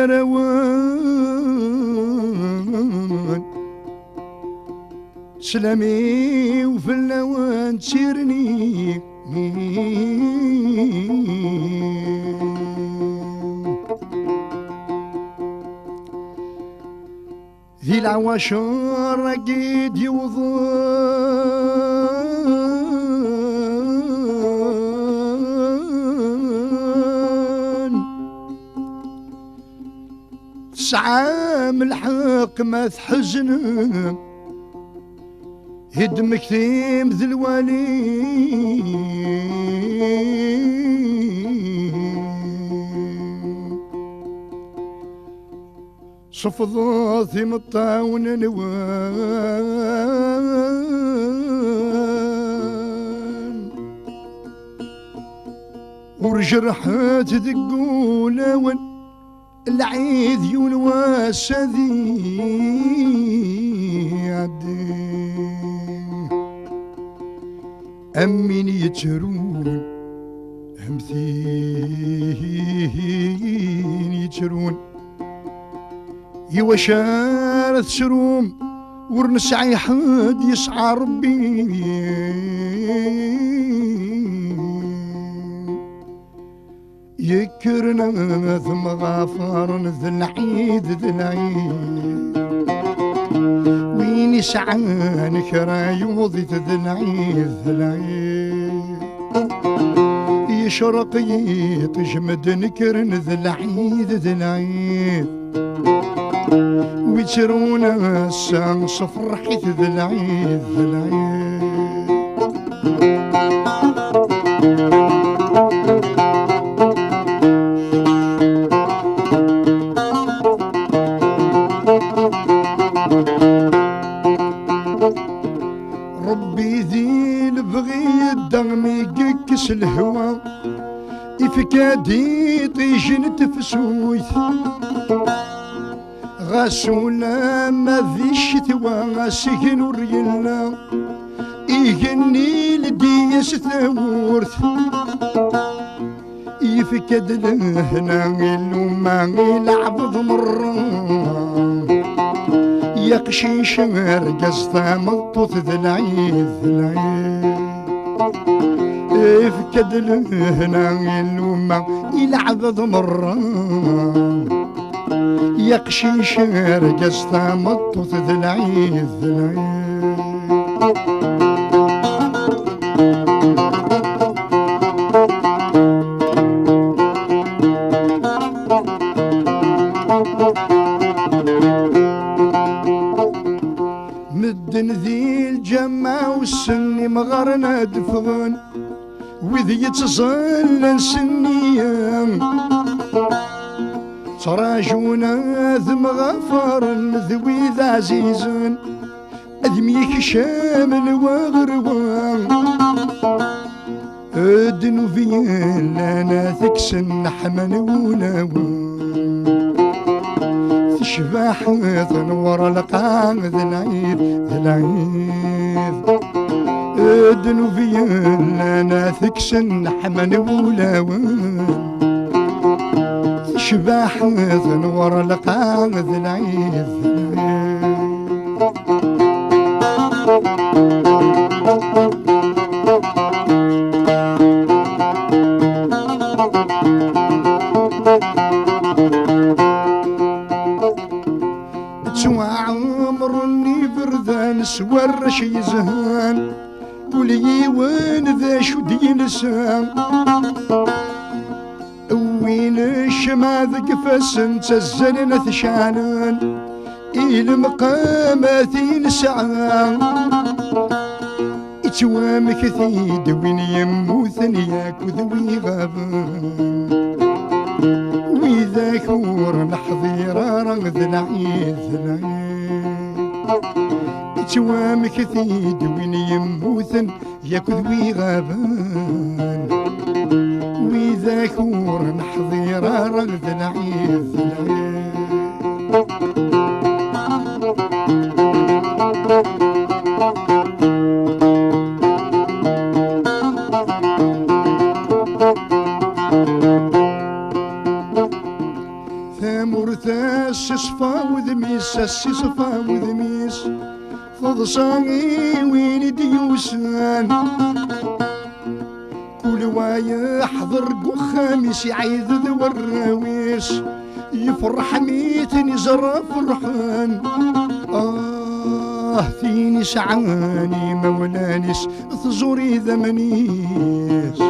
الروان سلامي وفي اللوان تسيرني ذي العواشر رقيد يوضن تسعة من الحق ما تحزن هدم كثيم ذي الوالي صفضاتي مطاون نوان ورجرحات دقو لون العيد يونواس ذي عدين أمين يتشرون أمثين يتشرون يوشارث شروم ورنسعي حد يسعى ربي يكرنا ثم غافر ذي العيد ذي العيد وين يسعان كرايوضي ذي العيد ذي العيد يشرق يتجمد نكرن ذي العيد ذي العيد ويترونا السام صفر حيث ذي العيد ذي العيد ربي ذي البغي الدغمي يكس الهوى يفكادي طيجن تفسويت غاسولا ما ذي الشتوى غاسكن وريلا يغني لديس ثورث يفكد لهنا اللوما يلعب مرة يقشي شمر قصة مطوط ذي العيد ذي العيد يفكد لهنا اللوما يلعب مرة يقشي شمر قصة مطوط ذي العيد ذي العيد مدن ذي الجمع والسني مغرنا دفغن وذي يتصل سنيا تراجونا ذم غفار ذوي ذا عزيزن أدميك شامل وغروان أدنو في لنا ثكسن حمن ونوان تشبح تنور القاع ذي العيد ذي العيد أدنو في لنا ثكسن حمن ونوان تشبح تنور القاع ذي العيد ذي العيد تسوى عمرني بردان سور شي زهان ولي وين ذا شو دينسان وين الشما ذق فسن تزلنا ثشانان المقاماتي نسعان اتوام كثيد وين يموثن ياكو ذوي غابان وإذا كور الحظيرة رغد العيد ذي العيد اتوام كثيد وين يموثن ياكو ذوي غابان وإذا كور الحظيرة رغد العيد ذي العيد ثامر فسي صفا وذميس فضصاني وين ديوسان كل وايا حضر قخاميس يعيد ذو الراويس يفرح ميتني زرا فرحان ثيني سعاني مولانيس ثزوري ذمنيس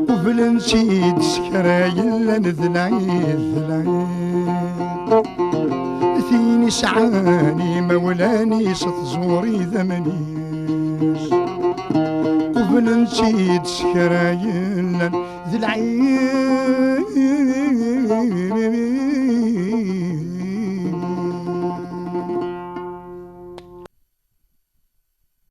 وفل نسيد سكرايل نذلعيد ثيني سعاني مولانيس ثزوري ذمنيس وفل نسيد سكرايل ذلعيد